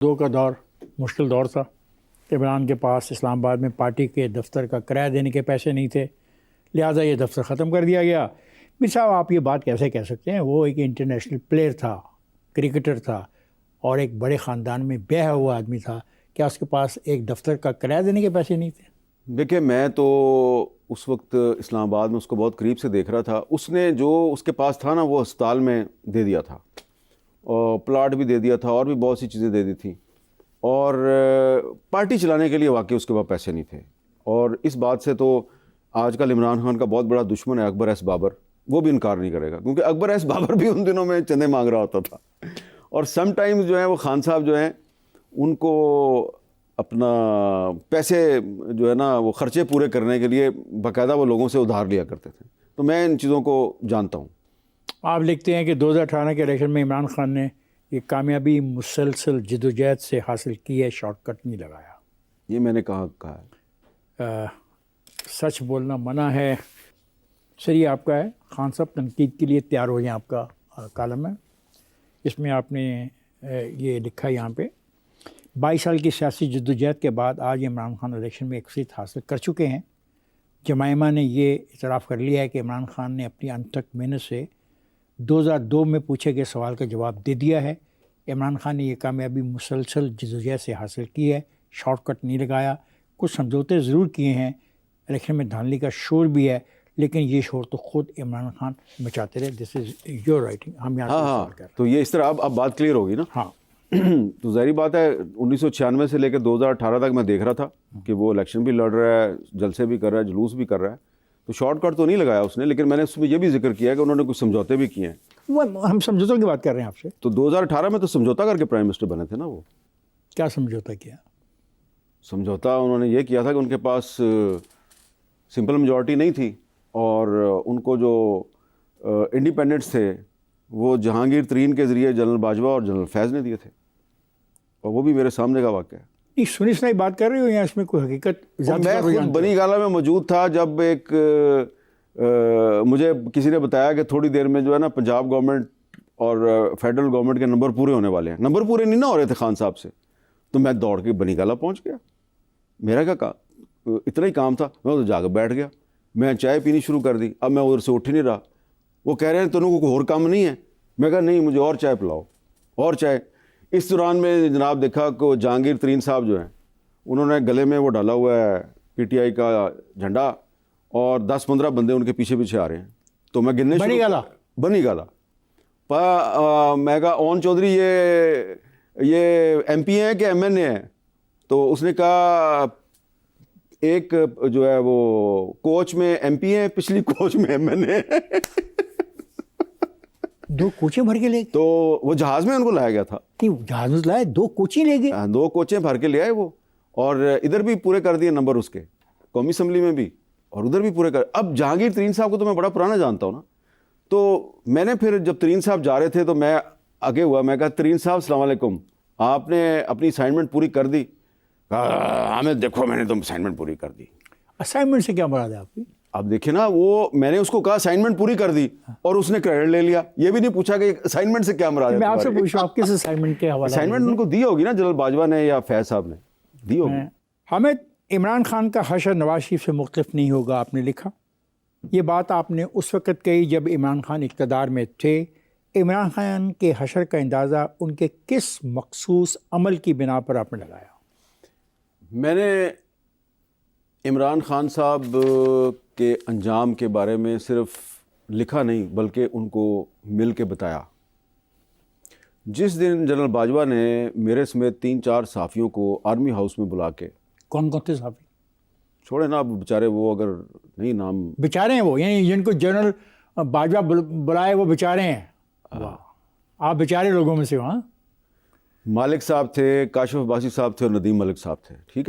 دو کا دور مشکل دور تھا. عمران کے پاس اسلام آباد میں پارٹی کے دفتر کا کرایہ دینے کے پیسے نہیں تھے, لہٰذا یہ دفتر ختم کر دیا گیا. میر صاحب آپ یہ بات کیسے کہہ سکتے ہیں؟ وہ ایک انٹرنیشنل پلیئر تھا, کرکٹر تھا, اور ایک بڑے خاندان میں بیاہ ہوا آدمی تھا. کیا اس کے پاس ایک دفتر کا کرایہ دینے کے پیسے نہیں تھے؟ دیکھیں, میں تو اس وقت اسلام آباد میں اس کو بہت قریب سے دیکھ رہا تھا. اس نے جو اس کے پاس تھا نا وہ ہسپتال میں دے دیا تھا, اور پلاٹ بھی دے دیا تھا, اور بھی بہت سی چیزیں دے دی تھیں. اور پارٹی چلانے کے لیے واقعی اس کے پاس پیسے نہیں تھے. اور اس بات سے تو آج کل عمران خان کا بہت بڑا دشمن ہے اکبر ایس بابر, وہ بھی انکار نہیں کرے گا, کیونکہ اکبر ایس بابر بھی ان دنوں میں چندے مانگ رہا ہوتا تھا. اور سم ٹائمز جو ہیں وہ خان صاحب جو ہیں ان کو اپنا پیسے جو ہے نا وہ خرچے پورے کرنے کے لیے باقاعدہ وہ لوگوں سے ادھار لیا کرتے تھے. تو میں ان چیزوں کو جانتا ہوں. آپ لکھتے ہیں کہ 2018 کے الیکشن میں عمران خان نے یہ کامیابی مسلسل جدوجہد سے حاصل کی ہے, شارٹ کٹ نہیں لگایا. یہ میں نے کہا ہے. سچ بولنا منع ہے. سر یہ آپ کا ہے, خان صاحب تنقید کے لیے تیار ہو جائیں. آپ کا کالم ہے, اس میں آپ نے یہ لکھا ہے یہاں پہ 22 سال کی سیاسی جدوجہد کے بعد آج عمران خان الیکشن میں اکثریت حاصل کر چکے ہیں. جمائمہ نے یہ اعتراف کر لیا ہے کہ عمران خان نے اپنی انتھک محنت سے 2002 میں پوچھے گئے سوال کا جواب دے دیا ہے. عمران خان نے یہ کامیابی مسلسل جدوجہد سے حاصل کی ہے, شارٹ کٹ نہیں لگایا. کچھ سمجھوتے ضرور کیے ہیں, الیکشن میں دھاندلی کا شور بھی ہے, لیکن یہ شور تو خود عمران خان مچاتے رہے. دس از یور رائٹنگ. ہم یہاں سے سوال کر رہے ہیں. تو یہ اس طرح اب بات کلیئر ہوگی نا. ہاں. تو ظاہری بات ہے 1996 سے لے کے 2018 تک میں دیکھ رہا تھا کہ وہ الیکشن بھی لڑ رہا ہے, جلسے بھی کر رہا ہے, جلوس بھی کر رہا ہے. تو شارٹ کٹ تو نہیں لگایا اس نے, لیکن میں نے اس میں یہ بھی ذکر کیا کہ انہوں نے کچھ سمجھوتے بھی کیے ہیں. وہ ہم سمجھوتوں کی بات کر رہے ہیں آپ سے. تو 2018 میں تو سمجھوتا کر کے پرائم منسٹر بنے تھے نا. وہ کیا سمجھوتا کیا؟ سمجھوتا انہوں نے یہ کیا تھا کہ ان کے پاس سمپل میجورٹی نہیں تھی, اور ان کو جو انڈیپینڈنٹس تھے وہ جہانگیر ترین کے ذریعے جنرل باجوہ اور جنرل فیض نے دیے تھے, اور وہ بھی میرے سامنے کا واقعہ ہے. نہیں, سنی سنائی بات کر رہے ہو یا اس میں کوئی حقیقت؟ میں خود بنی گالہ میں موجود تھا جب ایک مجھے کسی نے بتایا کہ تھوڑی دیر میں جو ہے نا پنجاب گورنمنٹ اور فیڈرل گورنمنٹ کے نمبر پورے ہونے والے ہیں. نمبر پورے نہیں نہ ہو رہے تھے خان صاحب سے, تو میں دوڑ کے بنی گالہ پہنچ گیا. میرا کیا اتنا ہی کام تھا, میں ادھر جا کے بیٹھ گیا. میں چائے پینی شروع کر دی. اب میں ادھر سے اٹھ ہی نہیں رہا. وہ کہہ رہے ہیں تنوں کو کوئی اور کام نہیں ہے. میں کہا نہیں, مجھے اور چائے پلاؤ, اور چائے. اس دوران میں جناب دیکھا کہ جہانگیر ترین صاحب جو ہیں انہوں نے گلے میں وہ ڈالا ہوا ہے پی ٹی آئی کا جھنڈا, اور 10-15 بندے ان کے پیچھے پیچھے آ رہے ہیں. تو میں گننے بنی گالا میں کہا اون چودھری یہ ایم پی ہیں کہ ایم این اے ہیں؟ تو اس نے کہا ایک جو ہے وہ کوچ میں ایم پی ہیں, پچھلی کوچ میں ایم این اے. دو کوچیں بھر کے لے گئے؟ تو وہ جہاز میں ان کو لایا گیا تھا. جہاز میں لائے, 2 کوچیں لے گئے. 2 کوچیں بھر کے لے آئے وہ, اور ادھر بھی پورے کر دیے نمبر اس کے, قومی اسمبلی میں بھی, اور ادھر بھی پورے کر. اب جہانگیر ترین صاحب کو تو میں بڑا پرانا جانتا ہوں نا. تو میں نے پھر جب ترین صاحب جا رہے تھے تو میں آگے ہوا, میں کہا ترین صاحب السلام علیکم, آپ نے اپنی اسائنمنٹ پوری کر دی؟ ہمیں دیکھو میں نے تو اسائنمنٹ پوری کر دی. اسائنمنٹ سے کیا مراد ہے آپ کی؟ اب دیکھیں نا, وہ میں نے اس کو کہا اسائنمنٹ پوری کر دی اور اس نے کریڈٹ لے لیا. یہ بھی نہیں پوچھا کہ اسائنمنٹ سے کیا مراد ہے. میں آپ سے پوچھوں آپ کس اسائنمنٹ کے حوالے؟ اسائنمنٹ ان کو دی ہوگی نا, جنرل باجوہ نے یا فیض صاحب نے دی ہوگی. ہمیں عمران خان کا حشر نواز شریف سے مختلف نہیں ہوگا, آپ نے لکھا. یہ بات آپ نے اس وقت کہی جب عمران خان اقتدار میں تھے. عمران خان کے حشر کا اندازہ ان کے کس مخصوص عمل کی بنا پر آپ نے لگایا؟ میں نے عمران خان صاحب کے انجام کے بارے میں صرف لکھا نہیں بلکہ ان کو مل کے بتایا. جس دن جنرل باجوہ نے میرے سمیت 3-4 صحافیوں کو آرمی ہاؤس میں بلا کے, کون کون تھے صحافی؟ چھوڑے نا اب بیچارے, وہ اگر نہیں نام بیچارے ہیں وہ, یعنی جن کو جنرل باجوہ بلائے وہ بیچارے ہیں. آپ بیچارے لوگوں میں سے. وہاں مالک صاحب تھے, کاشف عباسی صاحب تھے, اور ندیم ملک صاحب تھے. ٹھیک ہے.